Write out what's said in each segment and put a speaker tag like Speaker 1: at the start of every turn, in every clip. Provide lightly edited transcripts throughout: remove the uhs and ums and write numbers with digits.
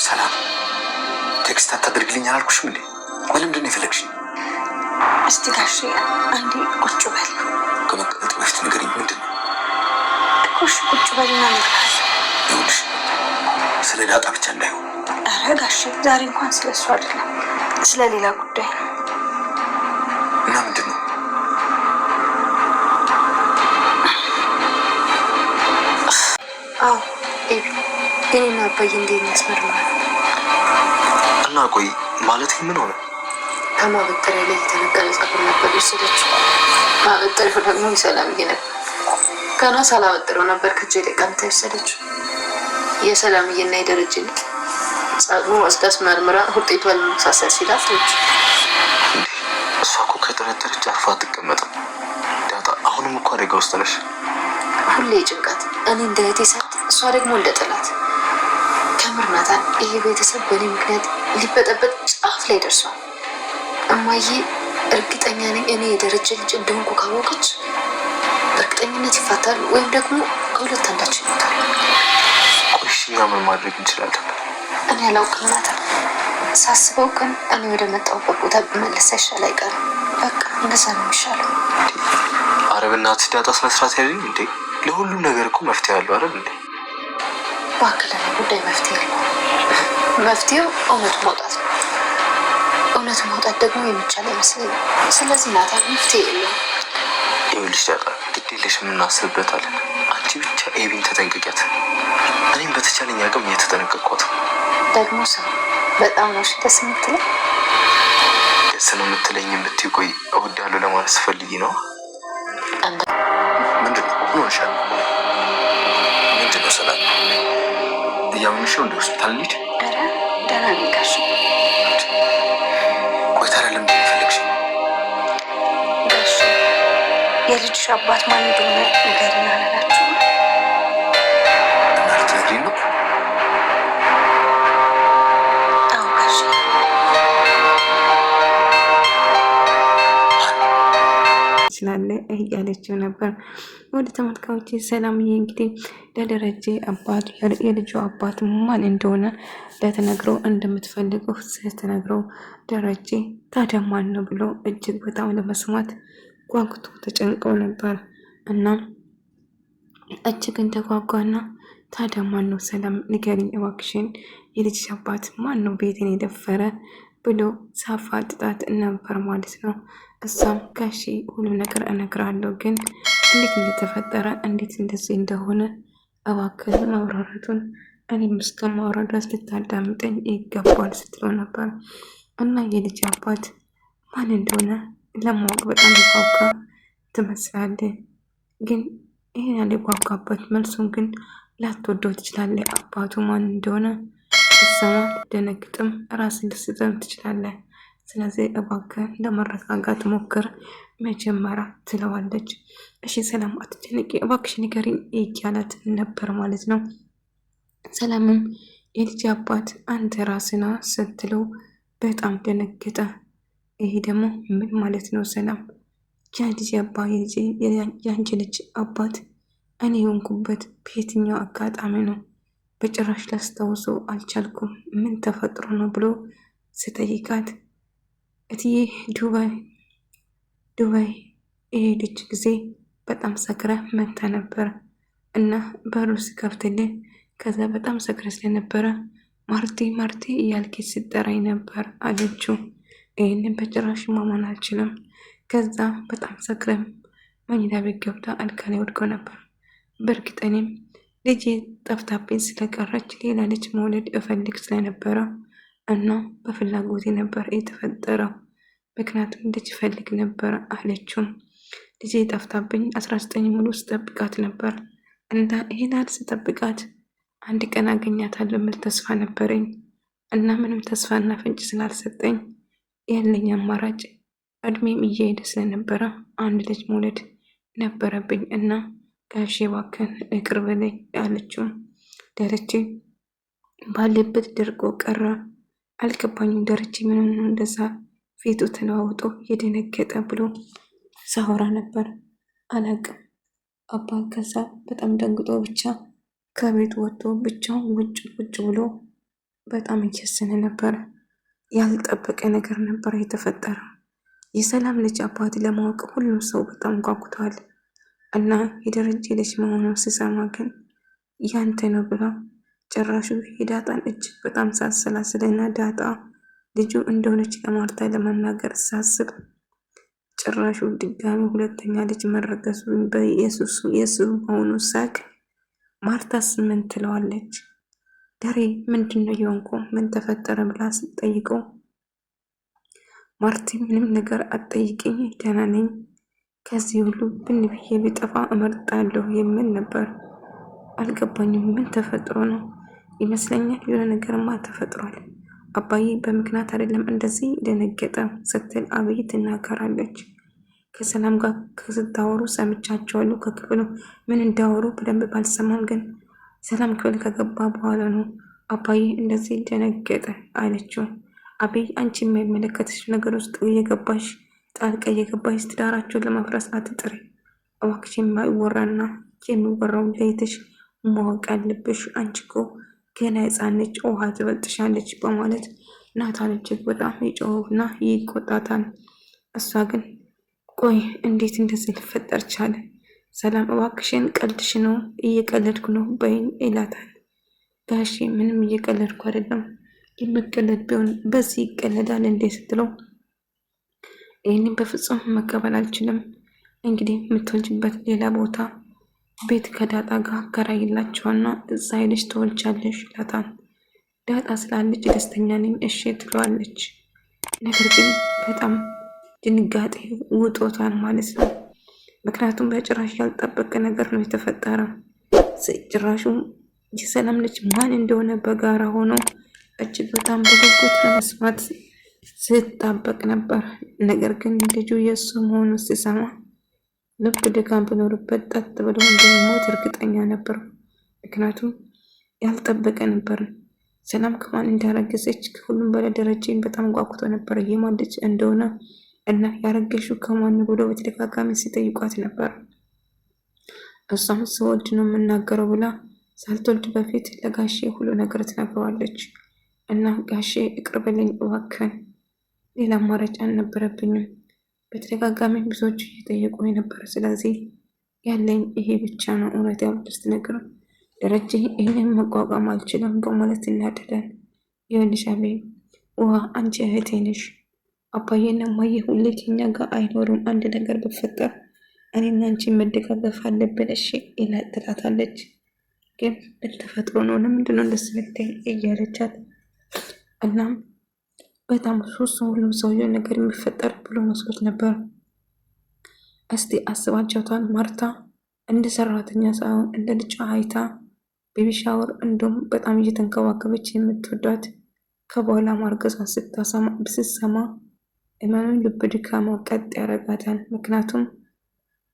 Speaker 1: ሰላም ቴክስት አታድርግልኝ አላልኩሽም እንዴ? ለምንድን ነው የፈለግሽኝ?
Speaker 2: እስቲ ጋሼ አንዴ ቁጭ በል።
Speaker 1: ከመቀመጥ በፊት ንገሪኝ፣ ምንድን ነው?
Speaker 2: እሺ ቁጭ በልና ንገራል።
Speaker 1: ይኸውልሽ ስለ ዳጣ ብቻ እንዳይሆን።
Speaker 2: ኧረ ጋሼ ዛሬ እንኳን ስለሱ አይደለም፣ ስለ ሌላ ጉዳይ ነው።
Speaker 1: እና ምንድን ነው?
Speaker 2: አዎ ኤቢ እኔና አባዬ እንዴት ያስመርማል።
Speaker 1: እና ቆይ ማለት ምን ሆነ?
Speaker 2: ከማበጠሪያ ላይ የተነቀለ ጸጉር ነበር የወሰደችው። ማበጠሪያው ደግሞ የሰላምዬ ነበር። ገና ሳላበጥረው ነበር ከእጄ ላይ ቀምታ የወሰደችው። የሰላምዬና የደረጀ ልጅ ጸጉሩ ወስዳ አስመርምራ ውጤቷ ሊመሳሰል ሲላት ልጅ
Speaker 1: እሷ እኮ ከጠረጠረች አርፋ አትቀመጥም። ዳጣ አሁንም እኮ አደጋ ውስጥ ነሽ።
Speaker 2: ሁሌ ጭንቀት፣ እኔ እንደ እህቴ ሳት፣ እሷ ደግሞ እንደ ጠላት። ከምር ናታን፣ ይሄ ቤተሰብ በእኔ ምክንያት ሊበጠበጥ ጫፍ ላይ ደርሷል። እማዬ እርግጠኛ ነኝ እኔ የደረጀ ልጅ እንደሆንኩ ካወቀች በእርግጠኝነት ይፋታሉ፣ ወይም ደግሞ ከሁለት አንዳቸው ይሞታሉ።
Speaker 1: ቆይሽ እኛ ምን ማድረግ እንችላለን?
Speaker 2: እኔ አላውቅም ናታን። ሳስበው ግን እኔ ወደ መጣሁበት ቦታ ብመለስ አይሻል አይቀርም። በቃ እንደዛ ነው የሚሻለው።
Speaker 1: አረብናት ዳጣ ስነስርዓት ያለኝ እንዴ? ለሁሉም ነገር እኮ መፍትሄ ያለው አይደል እንዴ?
Speaker 2: በአክለና ጉዳይ መፍትሄ ያለው፣ መፍትሄው እውነቱ ማውጣት ነው። እውነቱ ማውጣት ደግሞ የሚቻል አይመስለኝም። ስለዚህ ናታን መፍትሄ የለውም።
Speaker 1: ይኸውልሽ ዳጣ ግድ የለሽም፣ እናስብበታለን። አንቺ ብቻ ኤቢን ተጠንቅቂያት። እኔም በተቻለኝ አቅም እየተጠነቀቅኳት።
Speaker 2: ደግሞ ሰው በጣም ነው ደስ የምትለኝ።
Speaker 1: ደስ ነው የምትለኝ የምትይው? ቆይ እወዳለሁ ለማለት ስፈልጊ ነው? ምንድን ነው ሆነሻል? ምንድን ነው ሰላም? እያመመሽ ነው? እንደ ሆስፒታል እንሂድ።
Speaker 2: ኧረ ደህና ነኝ ጋሼ።
Speaker 1: ቆይ ታዲያ ለምንድን ነው የፈለግሽኝ?
Speaker 2: ጋሼ የልጅሽ አባት ማን እንደሆነ ንገሪኝ አላላችሁ?
Speaker 1: እና ልትነግሪኝ ነው?
Speaker 2: አዎ ጋሼ።
Speaker 3: ስላለ እያለችው ነበር። ወደ ተመልካዮች ሰላምዬ እንግዲህ ለደረጀ አባት የልጁ አባት ማን እንደሆነ ለተነግረው እንደምትፈልገው ስትነግረው ደረጀ ታዲያ ማን ነው ብሎ እጅግ በጣም ለመስማት ጓጉቶ ተጨንቀው ነበር። እናም እጅግን ተጓጓና ታዲያ ማን ነው ሰላም ንገሪኝ እባክሽን፣ የልጅ አባት ማን ነው ቤትን የደፈረ ብሎ ሳፋጥጣት ነበር ማለት ነው። እሷም ጋሺ ሁሉ ነገር እነግራለሁ፣ ግን እንዴት እንደተፈጠረ እንዴት እንደዚህ እንደሆነ እባክህ ማብራራቱን እኔም እስከማወራ ድረስ ልታዳምጠኝ ይገባል ስትለው ነበር። እና የልጅ አባት ማን እንደሆነ ለማወቅ በጣም ሊጓጓ ትመስላለህ፣ ግን ይህን ያልጓጓበት መልሱን ግን ላትወደው ትችላለህ። አባቱ ማን እንደሆነ ስትሰማ ልትደነግጥም ራስን ልትስትም ትችላለህ። ስለዚህ እባክህ ለመረጋጋት ሞክር መጀመሪያ ትለዋለች። እሺ ሰላም አትጨነቂ እባክሽ ንገሪኝ እያላት ነበር ማለት ነው። ሰላምም የልጅ አባት አንተ ራስና ስትለው በጣም ደነገጠ። ይሄ ደግሞ ምን ማለት ነው ሰላም? የልጅ አባ የአንቺ ልጅ አባት እኔ የሆንኩበት በየትኛው አጋጣሚ ነው? በጭራሽ ላስታውሰው አልቻልኩም። ምን ተፈጥሮ ነው ብሎ ስጠይቃት እትዬ ዱባይ የሄደች ጊዜ በጣም ሰክረ መታ ነበር እና በሩ ሲከፍትልህ ከዛ በጣም ሰክረ ስለነበረ ማርቴ እያልኬ ስጠራኝ ነበር አለችው። ይህንን በጭራሽ ማመን አልችልም። ከዛ በጣም ሰክረም መኝታ ቤት ገብታ አልጋ ላይ ወድቀው ነበር። በእርግጥ እኔም ልጄ ጠፍታብኝ ስለቀረች ሌላ ልጅ መውለድ እፈልግ ስለነበረ እና በፍላጎቴ ነበር የተፈጠረው፣ ምክንያቱም ልጅ እፈልግ ነበር አለችው። ልጄ ጠፍታብኝ 19 ሙሉ ስጠብቃት ነበር እና ይሄን ስጠብቃት አንድ ቀን አገኛታለሁ የሚል ተስፋ ነበረኝ እና ምንም ተስፋና ፍንጭ ስላልሰጠኝ ያለኝ አማራጭ እድሜም እየሄደ ስለነበረ አንድ ልጅ መውለድ ነበረብኝ እና ጋሼ እባክህን ይቅር በለኝ አለችው። ደረጀ ባለበት ደርቆ ቀረ። አልገባኝም ደረጀ ምን ነው እንደዛ ፊቱ ተለዋውጦ የደነገጠ ብሎ ሳወራ ነበር። አላቅም አባ ከዛ በጣም ደንግጦ ብቻ ከቤት ወጥቶ ብቻውን ውጭ ብሎ በጣም እየሰነ ነበር። ያልጠበቀ ነገር ነበር የተፈጠረው። የሰላም ልጅ አባት ለማወቅ ሁሉም ሰው በጣም ጓጉተዋል እና የደረጀ ልጅ መሆኑን ሲሰማ ግን ያንተ ነው ብላ ጭራሹ የዳጣን እጅግ በጣም ሳሰላስልና ዳጣ ልጁ እንደሆነች ለማርታ ለመናገር ሳስብ ጭራሹ ድጋሚ ሁለተኛ ልጅ መረገዙ በኢየሱስ የሱ መሆኑ ሳቅ ማርታስ ምን ትለዋለች? ደሬ ምንድነው የሆንኩ ምን ተፈጠረ ብላ ስትጠይቀው ማርቲ ምንም ነገር አትጠይቅኝ ደህና ነኝ ከዚህ ሁሉ ብን ብዬ ቢጠፋ እመርጣለሁ የሚል ነበር። አልገባኝም ምን ተፈጥሮ ነው? ይመስለኛል የሆነ ነገርማ ተፈጥሯል። አባዬ በምክንያት አይደለም እንደዚህ ደነገጠ ስትል አብይ ትናገራለች። ከሰላም ጋር ስታወሩ ሰምቻቸዋለሁ። ከክፍሉ ምን እንዳወሩ በደንብ ባልሰማም ግን ሰላም ክፍል ከገባ በኋላ ነው አባዬ እንደዚህ ደነገጠ አለችው። አብይ አንቺ የማይመለከትሽ ነገር ውስጥ እየገባሽ ጣልቃ እየገባሽ ትዳራቸውን ለማፍረስ አትጥሪ እባክሽ። የማይወራና የሚወራው ለይተሽ ማወቅ አለብሽ። አንቺ እኮ ገና ሕፃን ነች፣ ውሃ ትበልጥሻለች በማለት ናታን እጅግ በጣም ይጮህና ይቆጣታል። እሷ ግን ቆይ እንዴት እንደዚህ ሊፈጠር ቻለ? ሰላም እባክሽን ቀልድሽ ነው እየቀለድኩ ነው በይኝ ይላታል። ጋሺ ምንም እየቀለድኩ አይደለም፣ የምቀለድ ቢሆን በዚህ ይቀለዳል እንዴ ስትለው ይህንን በፍጹም መቀበል አልችልም። እንግዲህ የምትወልጅበት ሌላ ቦታ ቤት ከዳጣ ጋር አከራይላቸውና እዛ ሄደሽ ትወልጃለሽ ይላታል። ዳጣ ስላለች ደስተኛ ነኝ እሺ ትለዋለች። ነገር ግን በጣም ድንጋጤ ውጦታል ማለት ነው። ምክንያቱም በጭራሽ ያልጠበቀ ነገር ነው የተፈጠረው። ጭራሹ የሰላም ልጅ ማን እንደሆነ በጋራ ሆኖ እጅግ በጣም በጉጉት ለመስማት ስጣበቅ ነበር። ነገር ግን ልጁ የእሱ መሆኑ ሲሰማ ልብ ድካም ቢኖርበት ጠጥ ብሎ እንደሚሞት እርግጠኛ ነበር። ምክንያቱም ያልጠበቀ ነበር። ሰላም ከማን እንዳረገዘች ከሁሉም በላይ ደረጀን በጣም ጓጉቶ ነበር የማን ልጅ እንደሆነ እና ያረገሽው ከማን ብሎ በተደጋጋሚ ሲጠይቋት ነበር። እሷም ስወልድ ነው የምናገረው ብላ ሳልትወልድ በፊት ለጋሼ ሁሉ ነገር ትነግረዋለች። እና ጋሼ እቅርብልኝ እባክህን፣ ሌላ አማራጭ አልነበረብኝም። በተደጋጋሚ ብዙዎች እየጠየቁ ነበር። ስለዚህ ያለኝ ይሄ ብቻ ነው። እውነት ያሉት ነገር ደረጀ ይህንን መቋቋም አልችልም በማለት እናደዳል። ይኸውልሽ አቤል ውሃ አንቺ እህቴ ነሽ። አባዬና እማዬ ሁሌ ከኛ ጋር አይኖሩም። አንድ ነገር ብፈጠር እኔና አንቺ መደጋገፍ አለብን እሺ ትላታለች። ግን ተፈጥሮ ነው ለምንድነው እንደዚህ ልትይ እያለቻት እናም በጣም ሶስት ሁሉም ሰውየው ነገር የሚፈጠር ብሎ መስሎት ነበር። እስቲ አስባቸውታል። ማርታ እንደ ሰራተኛ ሳይሆን እንደ ልጇ አይታ ቤቢ ሻወር እንዲሁም በጣም እየተንከባከበች የምትወዳት ከበኋላ ማርገዟ ስትሰማ እመኑን ልብ ድካማ ቀጥ ያረጋታል። ምክንያቱም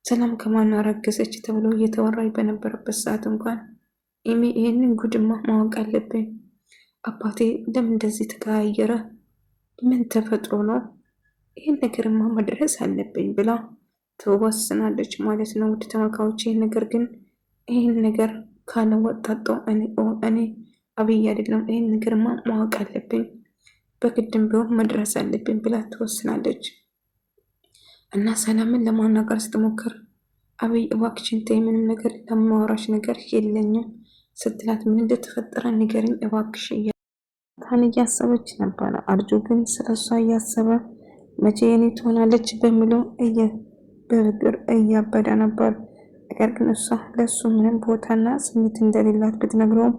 Speaker 3: ሰላም ከማን አረገዘች ተብሎ እየተወራ በነበረበት ሰዓት እንኳን ይህንን ጉድማ ማወቅ አለብኝ፣ አባቴ ለምን እንደዚህ ተቀያየረ፣ ምን ተፈጥሮ ነው፣ ይህን ነገርማ መድረስ አለብኝ ብላ ትወስናለች ማለት ነው። ውድ ተመልካቾች ነገር ግን ይህን ነገር ካለ ወጣጦ እኔ አብይ አይደለም፣ ይህን ነገርማ ማወቅ አለብኝ፣ በግድም ቢሆን መድረስ አለብኝ ብላ ትወስናለች። እና ሰላምን ለማናገር ስትሞክር አብይ እባክሽን ተይ፣ ምንም ነገር ለማወራሽ ነገር የለኝም ስትላት ምን እንደተፈጠረ ንገሪኝ እባክሽ ታን እያሰበች ነበረ። አርጁ ግን ስለሷ እያሰበ መቼ የኔ ትሆናለች በሚለው በብር እያበደ ነበር። ነገር ግን እሷ ለእሱ ምንም ቦታና ስሜት እንደሌላት ብትነግረውም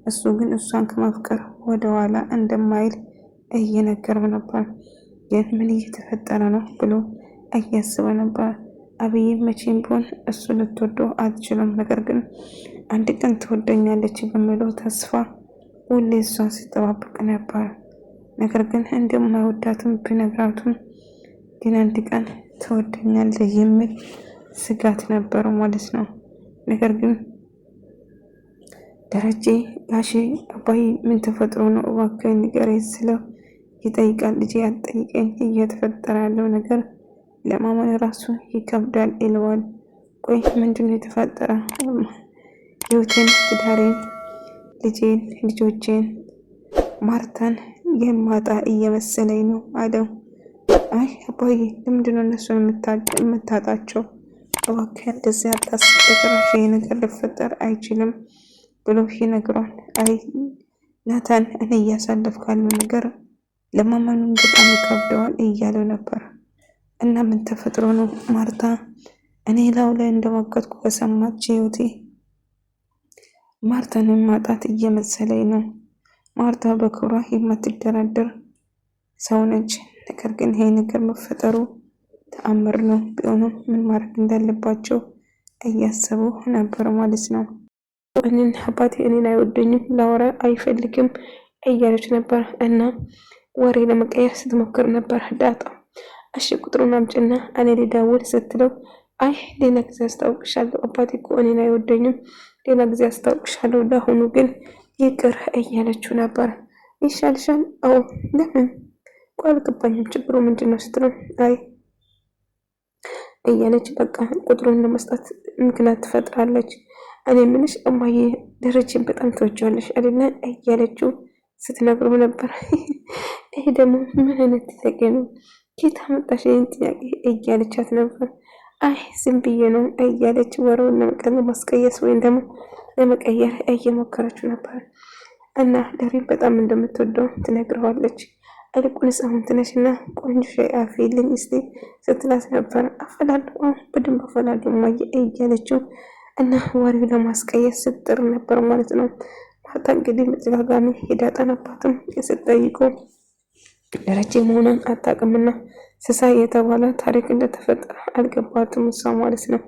Speaker 3: እሱ ግን እሷን ከማፍቀር ወደኋላ እንደማይል እየነገረው ነበር። ግን ምን እየተፈጠረ ነው ብሎ እያስበ ነበር። አብይ መቼም ቢሆን እሱ ልትወደው አትችልም። ነገር ግን አንድ ቀን ትወደኛለች በሚለው ተስፋ ሁሌ እሷን ሲጠባበቅ ነበር። ነገር ግን እንደማይወዳትም ቢነግራቱም ግን አንድ ቀን ትወደኛለህ የሚል ስጋት ነበረው ማለት ነው። ነገር ግን ደረጀ ጋሼ አባይ ምን ተፈጥሮ ነው እባክህ ንገረኝ ስለው ይጠይቃል። ልጄ አትጠይቀኝ፣ እየተፈጠረ ያለው ነገር ለማመን ራሱ ይከብዳል ይለዋል። ቆይ ምንድን ነው የተፈጠረ? ህይወቴን፣ ትዳሬን፣ ልጄን፣ ልጆቼን ማርታን የማጣ እየመሰለኝ ነው አለው። አይ አባዬ ለምንድነው እነሱን የምታጣቸው? እባክህ እንደዚህ አታስብ፣ በጭራሽ ይሄ ነገር ሊፈጠር አይችልም ብሎ ይነግሯል። አይ ናታን እኔ እያሳለፍኩ ያለው ነገር ለማመኑን በጣም ይከብደዋል እያለው ነበር። እና ምን ተፈጥሮ ነው ማርታ እኔ ላው ላይ እንደሞገትኩ ከሰማች ህይወቴ ማርታንን ማጣት እየመሰለኝ ነው። ማርታ በክብሯ የማትደራደር ሰው ነች። ነገር ግን ይሄ ነገር መፈጠሩ ተአምር ነው። ቢሆንም ምን ማድረግ እንዳለባቸው እያሰቡ ነበር ማለት ነው። እኔን አባቴ እኔን አይወደኝም፣ ላወራ አይፈልግም እያለች ነበር እና ወሬ ለመቀየር ስትሞክር ነበር ዳጣ። እሺ ቁጥሩን አምጪና እኔ ልደውል ስትለው አይ ሌላ ጊዜ አስታውቅሻለሁ፣ አባቴ እኮ እኔን አይወደኝም፣ ሌላ ጊዜ አስታውቅሻለሁ፣ ለአሁኑ ግን ይቅር እያለችው ነበር። ይሻልሻል? አዎ። ለምን? ቆይ አልገባኝም፣ ችግሩ ምንድን ነው ስትለው አይ እያለች በቃ ቁጥሩን ለመስጠት ምክንያት ትፈጥራለች። እኔ ምንሽ እማዬ ደረጀን በጣም ተወጃለሽ አይደለ እያለችው ስትነግረው ነበር። ይሄ ደግሞ ምን አይነት ጥያቄ ነው? ጌታ መጣሽ ይህን ጥያቄ እያለቻት ነበር። አይ ዝም ብዬ ነው እያለች ወሬውን ለማስቀየስ ወይም ደግሞ ለመቀየር እየሞከረችው ነበር። እና ደሬን በጣም እንደምትወደው ትነግረዋለች። ይልቁንስ አሁን ትነሽና ቆንጆ ሻይ አፍይልኝ እስቲ ስትላት ነበር። አፈላለሁ በደንብ አፈላለሁ እማዬ እያለችው እና ወሬው ለማስቀየስ ስትጥር ነበር ማለት ነው። ማታ እንግዲህ በተደጋጋሚ የዳጣን አባትም ስትጠይቀው ደረጀ መሆኗን አታውቅምና ስሳ የተባለ ታሪክ እንደተፈጠረ አልገባትም እሷ ማለት ነው።